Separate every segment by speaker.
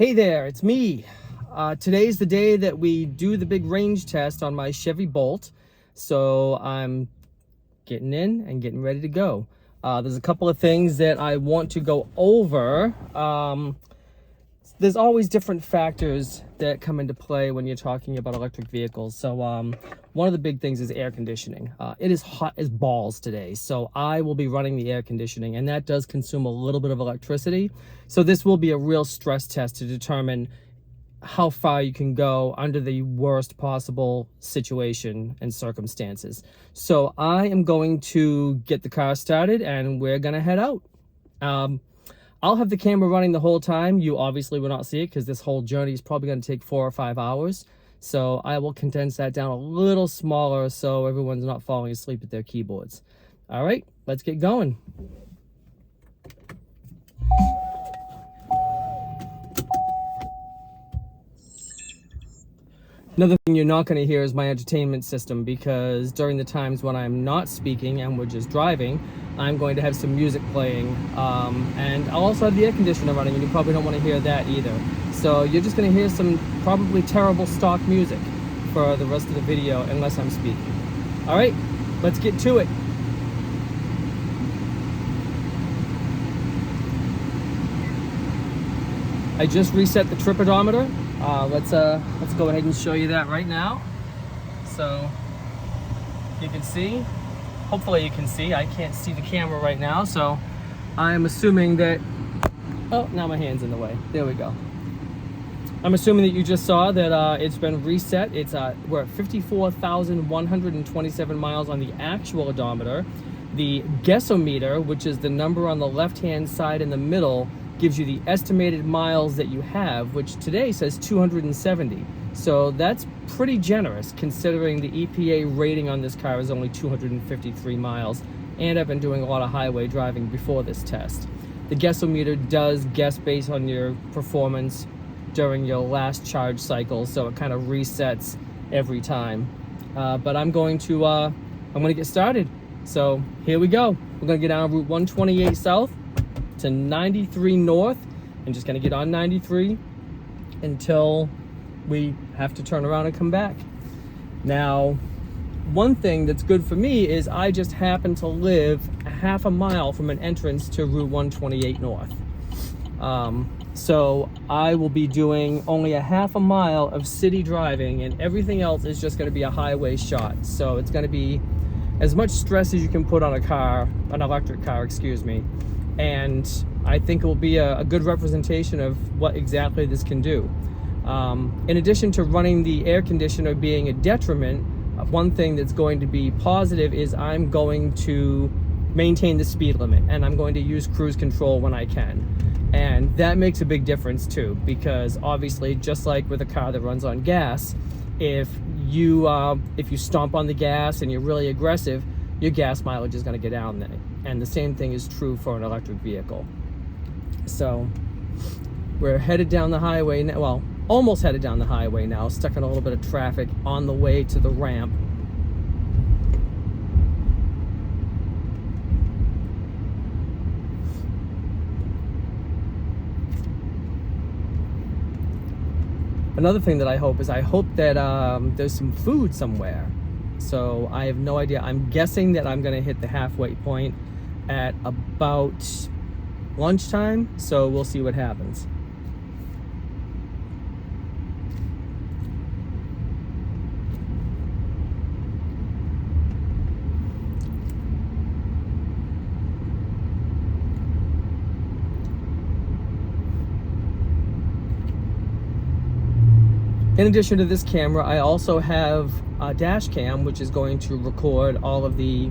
Speaker 1: Hey there, it's me. Today's the day that we do the big range test on my Chevy Bolt. So I'm getting in and getting ready to go. There's a couple of things that I want to go over. There's always different factors that come into play when you're talking about electric vehicles. So one of the big things is air conditioning. It is hot as balls today, so I will be running the air conditioning, and that does consume a little bit of electricity. So this will be a real stress test to determine how far you can go under the worst possible situation and circumstances. So I am going to get the car started and we're gonna head out. I'll have the camera running the whole time. You obviously will not see it because this whole journey is probably going to take 4 or 5 hours. So I will condense that down a little smaller so everyone's not falling asleep at their keyboards. All right, let's get going. Another thing you're not going to hear is my entertainment system, because during the times when I'm not speaking and we're just driving, I'm going to have some music playing, and I'll also have the air conditioner running, and you probably don't want to hear that either. So you're just going to hear some probably terrible stock music for the rest of the video unless I'm speaking. All right, let's get to it. I just reset the trip odometer. Let's go ahead and show you that right now. So you can see, hopefully you can see, I can't see the camera right now, so I'm assuming that, oh, now my hand's in the way. There we go. I'm assuming that you just saw that it's been reset. We're at 54,127 miles on the actual odometer. The guessometer, which is the number on the left-hand side in the middle, gives you the estimated miles that you have, which today says 270. So that's pretty generous considering the EPA rating on this car is only 253 miles, and I've been doing a lot of highway driving before this test. The guessometer does guess based on your performance during your last charge cycle, so it kind of resets every time. But I'm going to get started. So here we go. We're gonna get down Route 128 South to 93 North, and just gonna get on 93 until we have to turn around and come back. Now, one thing that's good for me is I just happen to live a half a mile from an entrance to Route 128 North. So I will be doing only a half a mile of city driving, and everything else is just gonna be a highway shot. So it's gonna be as much stress as you can put on a car, an electric car, excuse me. And I think it will be a good representation of what exactly this can do. In addition to running the air conditioner being a detriment, one thing that's going to be positive is I'm going to maintain the speed limit, and I'm going to use cruise control when I can. And that makes a big difference too, because obviously, just like with a car that runs on gas, if you stomp on the gas and you're really aggressive, your gas mileage is going to get down there. And the same thing is true for an electric vehicle. So we're headed down the highway now, well, almost headed down the highway now, stuck in a little bit of traffic on the way to the ramp. Another thing that I hope that there's some food somewhere. So I have no idea. I'm guessing that I'm gonna hit the halfway point at about lunchtime, so we'll see what happens. In addition to this camera, I also have a dash cam, which is going to record all of the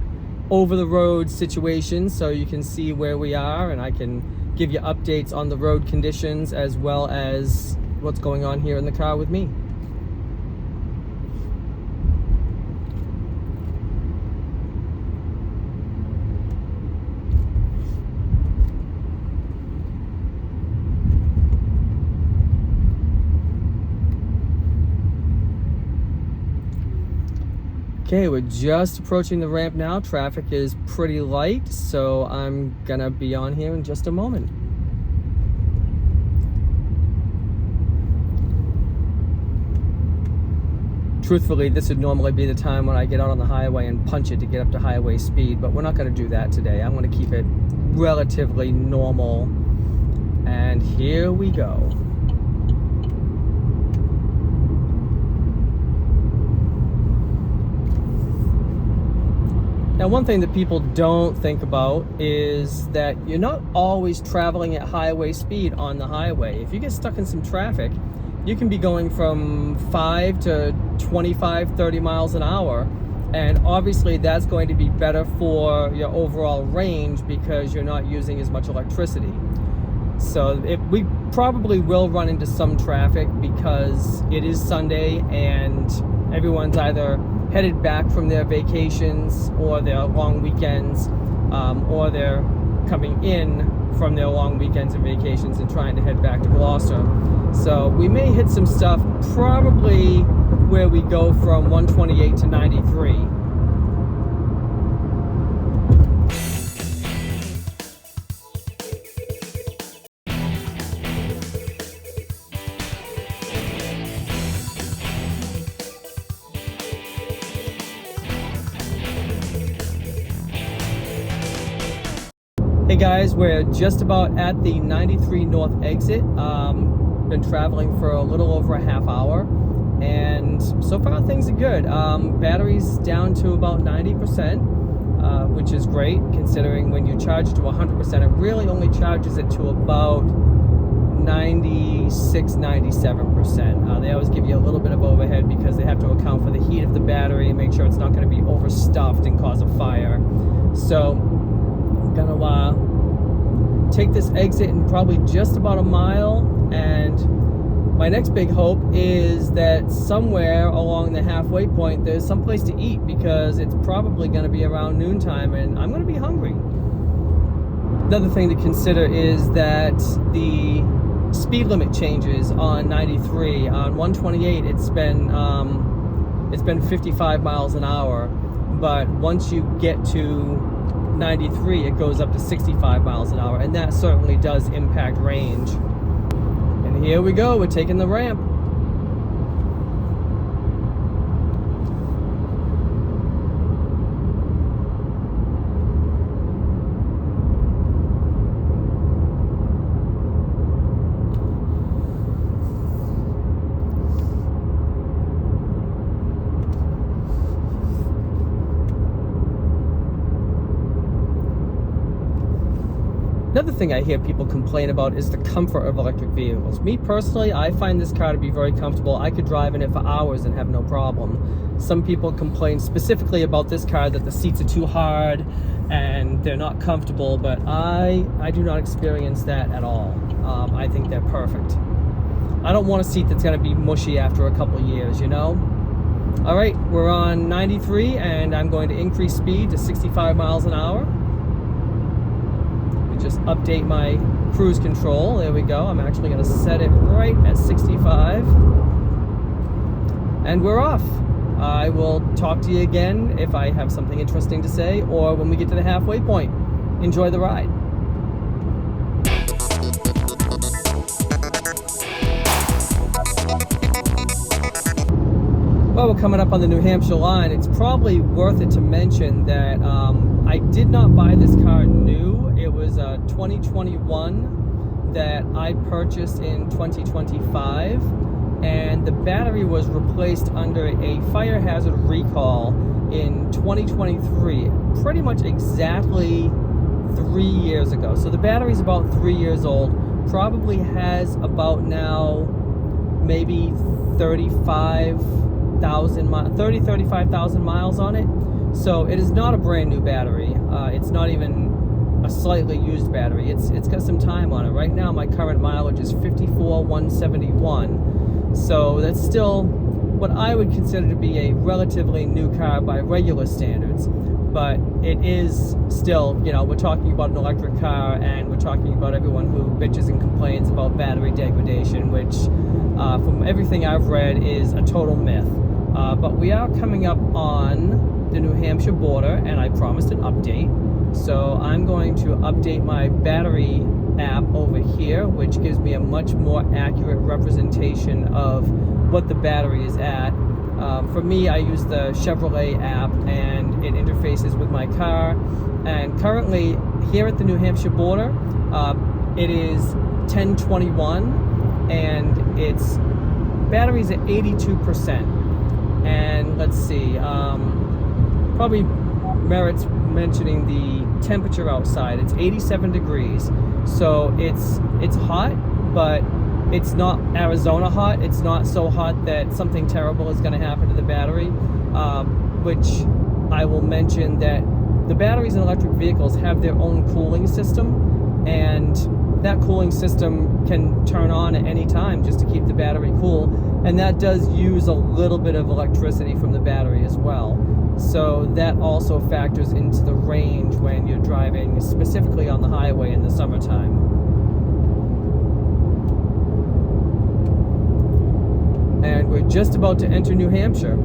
Speaker 1: over-the-road situations, so you can see where we are, and I can give you updates on the road conditions as well as what's going on here in the car with me. Okay, we're just approaching the ramp now. Traffic is pretty light, so I'm gonna be on here in just a moment. truthfully, this would normally be the time when I get out on the highway and punch it to get up to highway speed, but we're not going to do that today. I'm going to keep it relatively normal. And here we go. Now, one thing that people don't think about is that you're not always traveling at highway speed on the highway. If you get stuck in some traffic, you can be going from 5 to 25, 30 miles an hour. And obviously that's going to be better for your overall range because you're not using as much electricity. So we probably will run into some traffic because it is Sunday and everyone's either headed back from their vacations or their long weekends, or they're coming in from their long weekends and vacations and trying to head back to Gloucester. So we may hit some stuff probably where we go from 128 to 93. Hey guys, we're just about at the 93 North exit. Been traveling for a little over a half hour, and so far things are good. Battery's down to about 90%, which is great considering when you charge it to 100%, it really only charges it to about 96, 97%. They always give you a little bit of overhead because they have to account for the heat of the battery and make sure it's not going to be overstuffed and cause a fire. So I'm gonna take this exit in probably just about a mile, and my next big hope is that somewhere along the halfway point there's some place to eat because it's probably going to be around noontime and I'm going to be hungry. Another thing to consider is that the speed limit changes on 93. On 128 it's been 55 miles an hour, but once you get to 93 it goes up to 65 miles an hour, and that certainly does impact range. And here we go, we're taking the ramp. Another thing I hear people complain about is the comfort of electric vehicles. Me personally, I find this car to be very comfortable. I could drive in it for hours and have no problem. Some people complain specifically about this car that the seats are too hard and they're not comfortable, but I do not experience that at all. I think they're perfect. I don't want a seat that's going to be mushy after a couple years, you know? All right, we're on 93 and I'm going to increase speed to 65 miles an hour. Just update my cruise control. There we go. I'm actually going to set it right at 65. And we're off. I will talk to you again if I have something interesting to say or when we get to the halfway point. Enjoy the ride. Well, we're coming up on the New Hampshire line. It's probably worth it to mention that I did not buy this car new. It was a 2021 that I purchased in 2025, and the battery was replaced under a fire hazard recall in 2023, pretty much exactly 3 years ago. So the battery's about 3 years old, probably has about now maybe 35,000 miles on it. So it is not a brand new battery. It's not even a slightly used battery. It's got some time on it. Right now my current mileage is 54,171. So that's still what I would consider to be a relatively new car by regular standards. But it is still, you know, we're talking about an electric car and we're talking about everyone who bitches and complains about battery degradation, which from everything I've read is a total myth. But we are coming up on the New Hampshire border and I promised an update. So I'm going to update my battery app over here, which gives me a much more accurate representation of what the battery is at. For me, I use the Chevrolet app, and it interfaces with my car. And currently, here at the New Hampshire border, it is 10:21, and its battery's at 82%. And let's see, probably merits mentioning the temperature outside. It's 87 degrees, so it's hot, but it's not Arizona hot. It's not so hot that something terrible is going to happen to the battery, which I will mention that the batteries in electric vehicles have their own cooling system, and that cooling system can turn on at any time just to keep the battery cool, and that does use a little bit of electricity from the battery as well. So that also factors into the range when you're driving, specifically on the highway in the summertime. And we're just about to enter New Hampshire.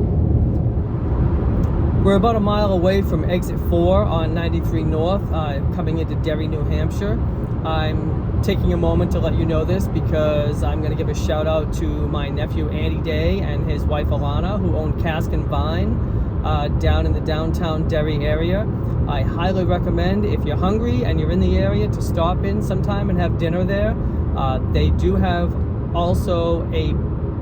Speaker 1: We're about a mile away from exit 4 on 93 North, coming into Derry, New Hampshire. I'm taking a moment to let you know this because I'm going to give a shout out to my nephew Andy Day and his wife Alana, who own Cask and Vine down in the downtown Derry area. I highly recommend, if you're hungry and you're in the area, to stop in sometime and have dinner there. They do have also a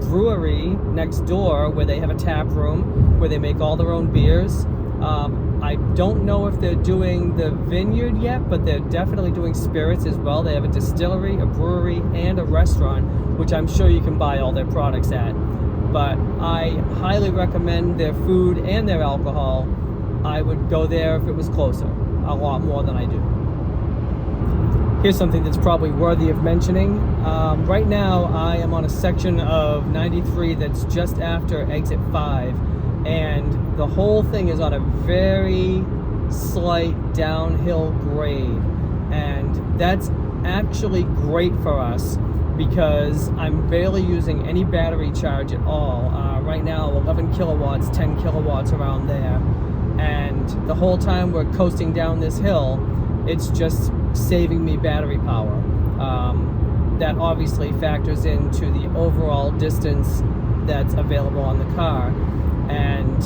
Speaker 1: brewery next door where they have a tap room where they make all their own beers. I don't know if they're doing the vineyard yet, but they're definitely doing spirits as well. They have a distillery, a brewery, and a restaurant, which I'm sure you can buy all their products at. But I highly recommend their food and their alcohol. I would go there if it was closer, a lot more than I do. Here's something that's probably worthy of mentioning. Right now, I am on a section of 93 that's just after exit 5, and the whole thing is on a very slight downhill grade, and that's actually great for us because I'm barely using any battery charge at all. Right now, 11 kilowatts, 10 kilowatts around there, and the whole time we're coasting down this hill, it's just saving me battery power. That obviously factors into the overall distance that's available on the car, and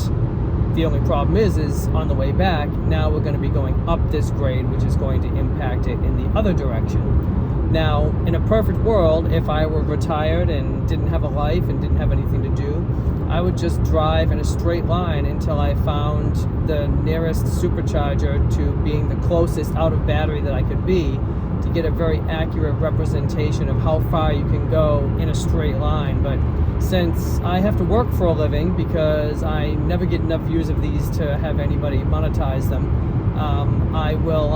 Speaker 1: the only problem is on the way back, now we're going to be going up this grade, which is going to impact it in the other direction. Now, in a perfect world, if I were retired and didn't have a life and didn't have anything to do, I would just drive in a straight line until I found the nearest supercharger to being the closest out of battery that I could be, to get a very accurate representation of how far you can go in a straight line. But since I have to work for a living because I never get enough views of these to have anybody monetize them, I will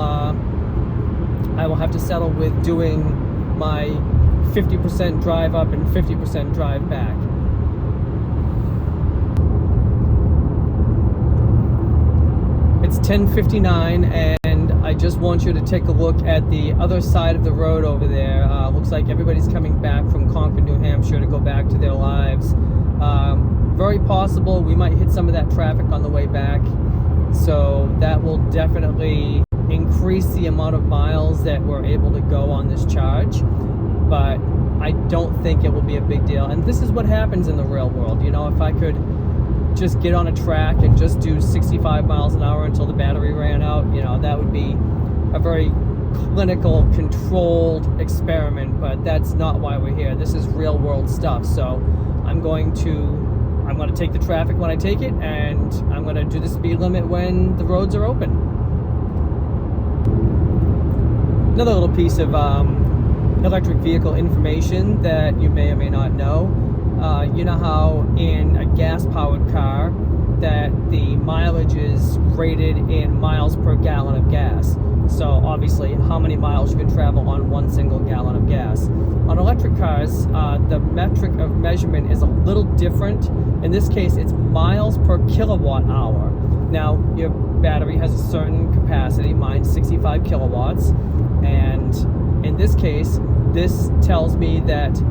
Speaker 1: have to settle with doing my 50% drive up and 50% drive back. It's 10:59, and I just want you to take a look at the other side of the road over there. Looks like everybody's coming back from Concord, New Hampshire to go back to their lives. Very possible we might hit some of that traffic on the way back, so that will definitely increase the amount of miles that we're able to go on this charge, but I don't think it will be a big deal. And this is what happens in the real world. You know, if I could just get on a track and just do 65 miles an hour until the battery ran out, you know, that would be a very clinical, controlled experiment, but that's not why we're here. This is real world stuff. So I'm going to take the traffic when I take it, and I'm going to do the speed limit when the roads are open. Another little piece of electric vehicle information that you may or may not know. You know how in a gas-powered car that the mileage is rated in miles per gallon of gas. So obviously how many miles you can travel on one single gallon of gas. On electric cars, the metric of measurement is a little different. In this case, it's miles per kilowatt hour. Now, your battery has a certain capacity, mine's 65 kilowatts, and in this case, this tells me that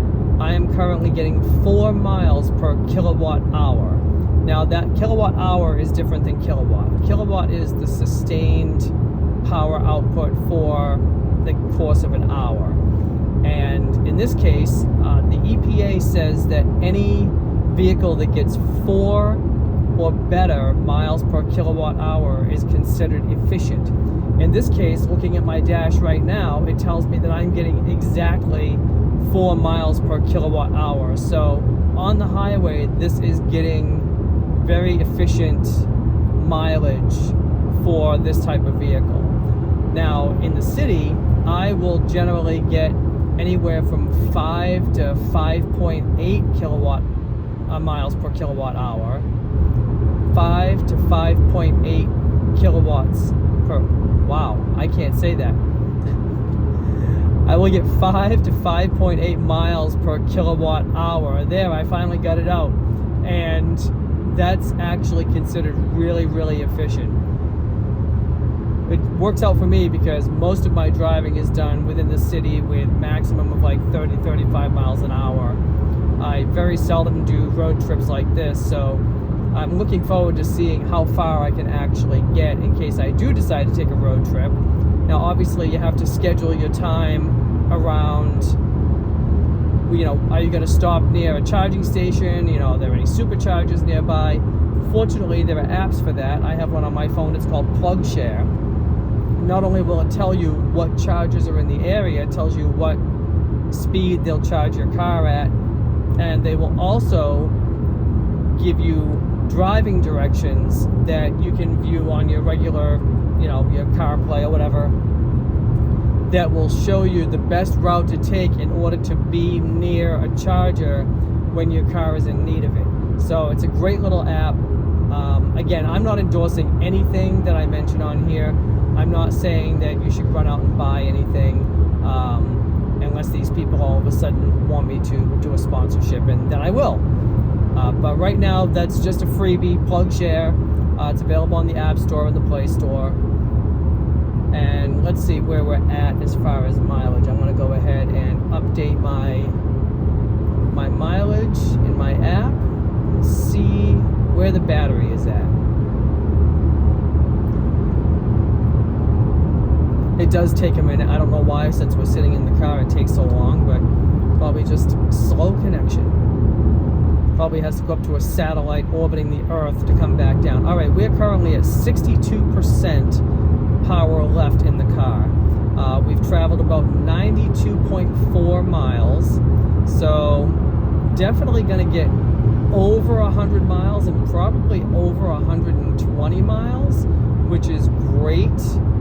Speaker 1: I am currently getting 4 miles per kilowatt hour. Now that kilowatt hour is different than kilowatt. Kilowatt is the sustained power output for the course of an hour. And in this case, the EPA says that any vehicle that gets 4 or better miles per kilowatt hour is considered efficient. In this case, looking at my dash right now, it tells me that I'm getting exactly 4 miles per kilowatt hour. So on the highway, this is getting very efficient mileage for this type of vehicle. Now, in the city, I will generally get anywhere from 5 to 5.8 miles per kilowatt hour, 5 to 5.8 kilowatts per, wow, I can't say that. I will get 5 to 5.8 miles per kilowatt hour. There, I finally got it out. And that's actually considered really, really efficient. It works out for me because most of my driving is done within the city with maximum of like 30, 35 miles an hour. I very seldom do road trips like this, so I'm looking forward to seeing how far I can actually get in case I do decide to take a road trip. Now, obviously, you have to schedule your time around, you know, are you going to stop near a charging station? You know, are there any superchargers nearby? Fortunately, there are apps for that. I have one on my phone. It's called Plug Share. Not only will it tell you what chargers are in the area, it tells you what speed they'll charge your car at, and they will also give you driving directions that you can view on your regular, you know, your CarPlay or whatever, that will show you the best route to take in order to be near a charger when your car is in need of it. So it's a great little app. Again, I'm not endorsing anything that I mention on here. I'm not saying that you should run out and buy anything unless these people all of a sudden want me to do a sponsorship, and then I will. But right now, that's just a freebie, Plug Share. It's available on the App Store and the Play Store. And let's see where we're at as far as mileage. I'm going to go ahead and update my mileage in my app and see where the battery is at. It does take a minute. I don't know why, since we're sitting in the car, it takes so long, but probably just slow connection. Probably has to go up to a satellite orbiting the Earth to come back down. All right, we're currently at 62% power left in the car. We've traveled about 92.4 miles, so definitely going to get over 100 miles and probably over 120 miles, which is great.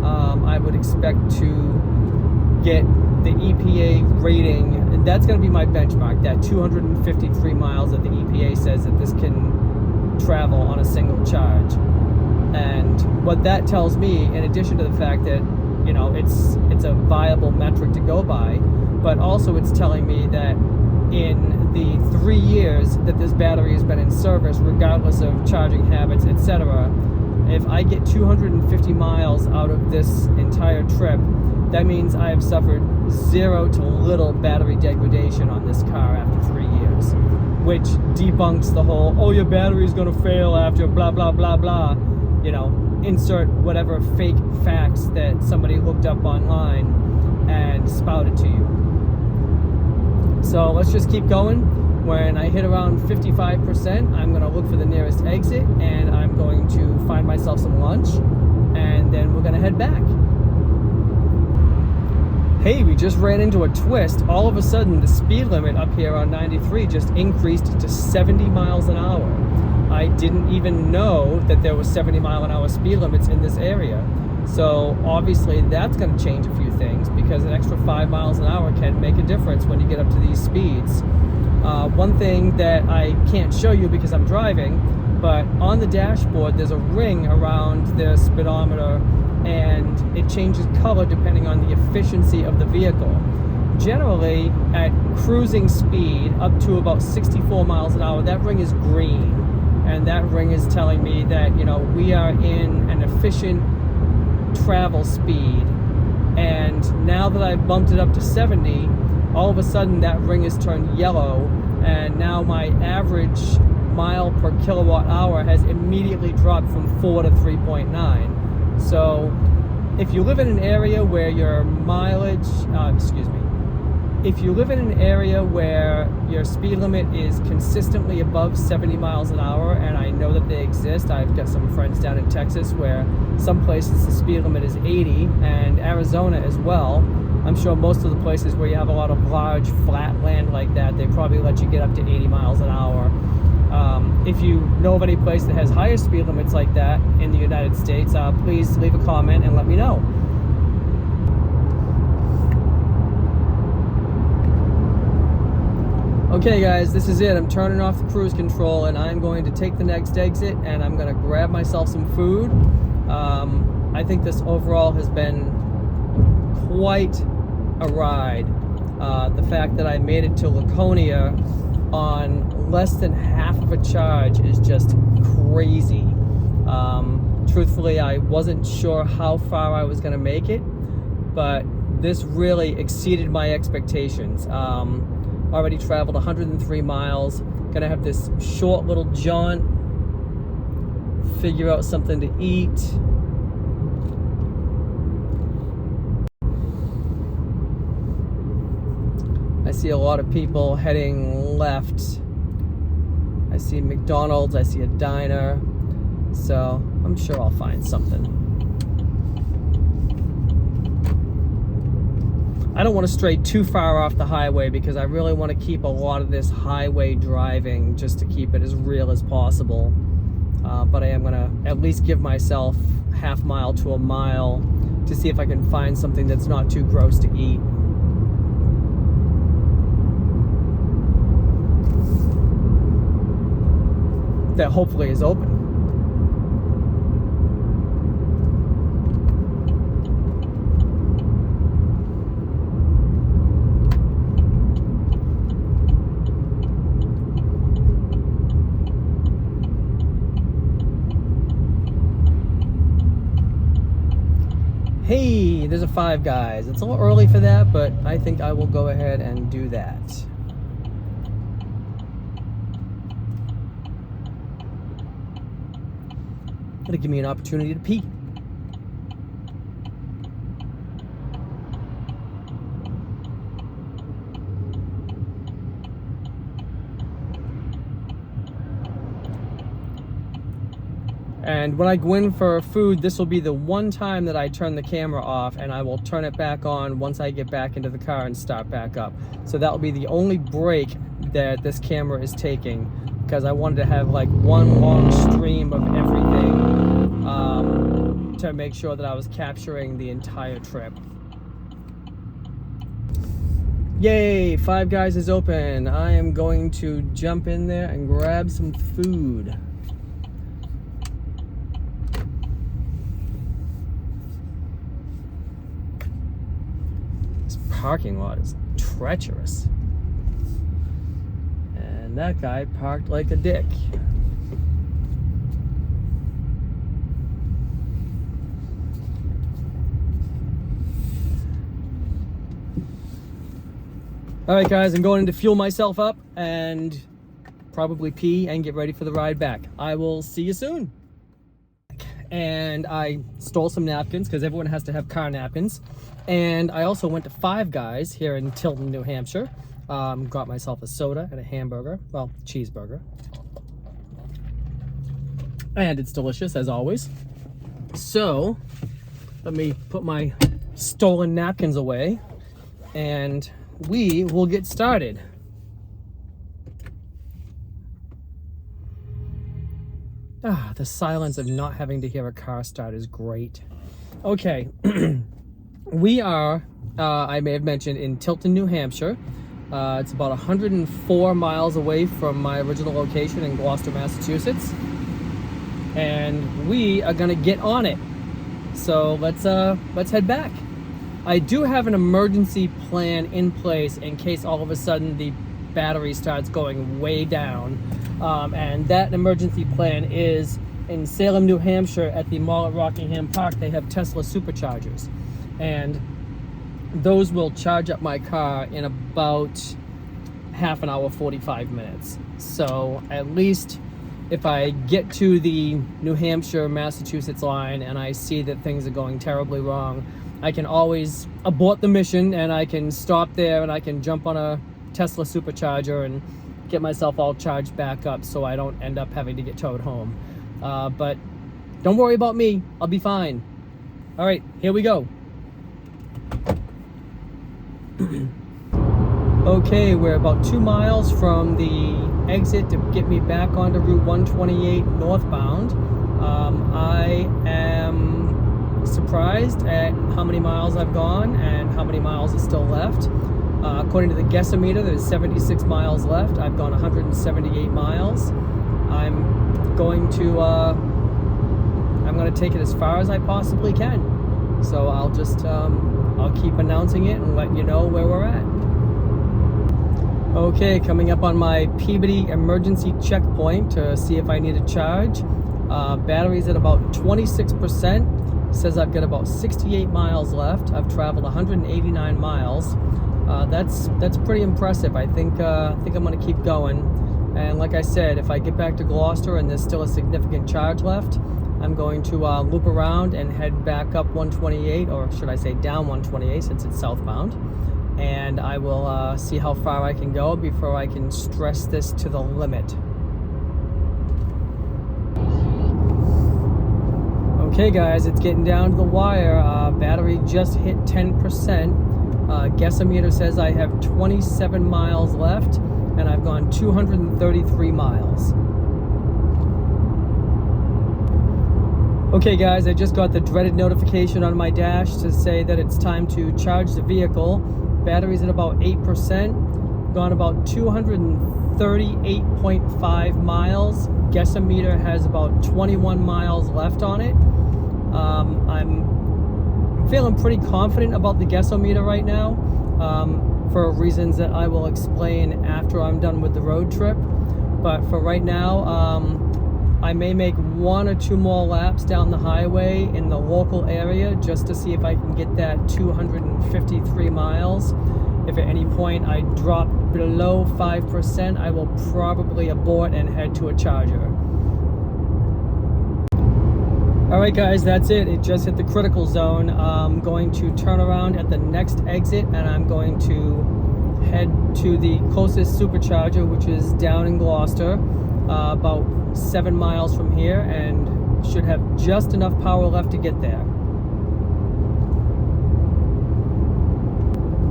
Speaker 1: I would expect to get the EPA rating, and that's going to be my benchmark, that 253 miles that the EPA says that this can travel on a single charge. And what that tells me, in addition to the fact that, you know, it's a viable metric to go by, but also it's telling me that in the 3 years that this battery has been in service, regardless of charging habits, etc., if I get 250 miles out of this entire trip, that means I have suffered 0 to little battery degradation on this car after 3 years, which debunks the whole, oh, your battery is going to fail after blah, blah, blah, blah. You know, insert whatever fake facts that somebody looked up online and spouted to you. So let's just keep going. When I hit around 55%, I'm going to look for the nearest exit, and I'm going to find myself some lunch, and then we're going to head back. Hey, we just ran into a twist. All of a sudden, the speed limit up here on 93 just increased to 70 miles an hour. I didn't even know that there was 70 mile an hour speed limits in this area. So obviously that's going to change a few things, because an extra 5 miles an hour can make a difference when you get up to these speeds. One thing that I can't show you because I'm driving, but on the dashboard there's a ring around the speedometer, and it changes color depending on the efficiency of the vehicle. Generally, at cruising speed up to about 64 miles an hour, that ring is green, and that ring is telling me that, you know, we are in an efficient travel speed. And now that I've bumped it up to 70, all of a sudden that ring has turned yellow, and now my average mile per kilowatt hour has immediately dropped from 4 to 3.9. So if you live in an area where your mileage, if you live in an area where your speed limit is consistently above 70 miles an hour, and I know that they exist, I've got some friends down in Texas where some places the speed limit is 80, and Arizona as well. I'm sure most of the places where you have a lot of large flat land like that, they probably let you get up to 80 miles an hour. If you know of any place that has higher speed limits like that in the United States, please leave a comment and let me know. Okay guys, this is it. I'm turning off the cruise control and I'm going to take the next exit and I'm going to grab myself some food. I think this overall has been quite a ride. The fact that I made it to Laconia on less than half of a charge is just crazy. Truthfully, I wasn't sure how far I was going to make it, but this really exceeded my expectations. Already traveled 103 miles. Gonna have this short little jaunt, figure out something to eat. I see a lot of people heading left. I see McDonald's, I see a diner. So I'm sure I'll find something. I don't want to stray too far off the highway because I really want to keep a lot of this highway driving just to keep it as real as possible. But I am going to at least give myself half mile to a mile to see if I can find something that's not too gross to eat. That hopefully is open. Hey, there's a Five Guys. It's a little early for that, but I think I will go ahead and do that. It'll give me an opportunity to pee. And when I go in for food, this will be the one time that I turn the camera off, and I will turn it back on once I get back into the car and start back up. So that will be the only break that this camera is taking, because I wanted to have like one long stream of everything to make sure that I was capturing the entire trip. Yay, Five Guys is open. I am going to jump in there and grab some food. Parking lot is treacherous, and that guy parked like a dick. All right guys, I'm going in to fuel myself up and probably pee and get ready for the ride back. I will see you soon. And I stole some napkins because everyone has to have car napkins. And I also went to Five Guys here in Tilton, New Hampshire. Got myself a soda and a hamburger, well, cheeseburger. And it's delicious as always. So let me put my stolen napkins away and we will get started. The silence of not having to hear a car start is great. Okay, we are, I may have mentioned, in Tilton, New Hampshire. It's about 104 miles away from my original location in Gloucester, Massachusetts. And we are gonna get on it. So let's head back. I do have an emergency plan in place in case all of a sudden the battery starts going way down. And that emergency plan is in Salem, New Hampshire at the mall at Rockingham Park. They have Tesla superchargers, and those will charge up my car in about half an hour, 45 minutes. So at least if I get to the New Hampshire, Massachusetts line and I see that things are going terribly wrong, I can always abort the mission and I can stop there and I can jump on a Tesla supercharger and get myself all charged back up so I don't end up having to get towed home. But don't worry about me, I'll be fine. All right, here we go. Okay, we're about 2 miles from the exit to get me back onto Route 128 northbound. I am surprised at how many miles I've gone and how many miles is still left. According to the guessometer, there's 76 miles left. I've gone 178 miles. I'm going to take it as far as I possibly can. So I'll just I'll keep announcing it and let you know where we're at. Okay, coming up on my Peabody emergency checkpoint to see if I need a charge. Battery's at about 26%. Says I've got about 68 miles left. I've traveled 189 miles. That's pretty impressive. I think I'm gonna keep going. And like I said, if I get back to Gloucester and there's still a significant charge left, I'm going to loop around and head back up 128, or should I say down 128 since it's southbound. And I will see how far I can go before I can stress this to the limit. Okay guys, it's getting down to the wire. Battery just hit 10%. Guessometer says I have 27 miles left and I've gone 233 miles. Okay guys, I just got the dreaded notification on my dash to say that it's time to charge the vehicle. Battery's at about 8%, gone about 238.5 miles. Guessometer has about 21 miles left on it. I'm feeling pretty confident about the guessometer right now, for reasons that I will explain after I'm done with the road trip. But for right now, I may make 1 or 2 more laps down the highway in the local area just to see if I can get that 253 miles. If at any point I drop below 5%, I will probably abort and head to a charger. All right guys, that's it. It just hit the critical zone. I'm going to turn around at the next exit and I'm going to head to the closest supercharger, which is down in Gloucester, about 7 miles from here, and should have just enough power left to get there.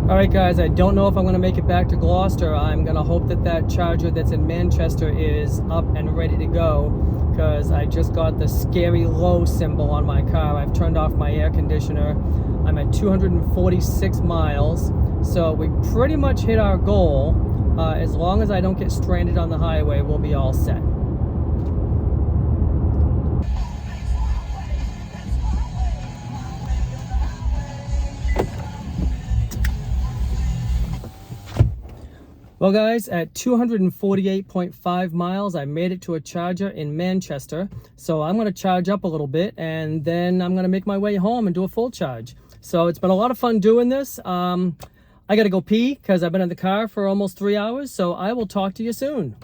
Speaker 1: All right guys, I don't know if I'm gonna make it back to Gloucester. I'm gonna hope that that charger that's in Manchester is up and ready to go, because I just got the scary low symbol on my car. I've turned off my air conditioner. I'm at 246 miles, so we pretty much hit our goal. As long as I don't get stranded on the highway, we'll be all set. Well guys, at 248.5 miles, I made it to a charger in Manchester. So I'm gonna charge up a little bit and then I'm gonna make my way home and do a full charge. So it's been a lot of fun doing this. I gotta go pee because I've been in the car for almost 3 hours. So I will talk to you soon.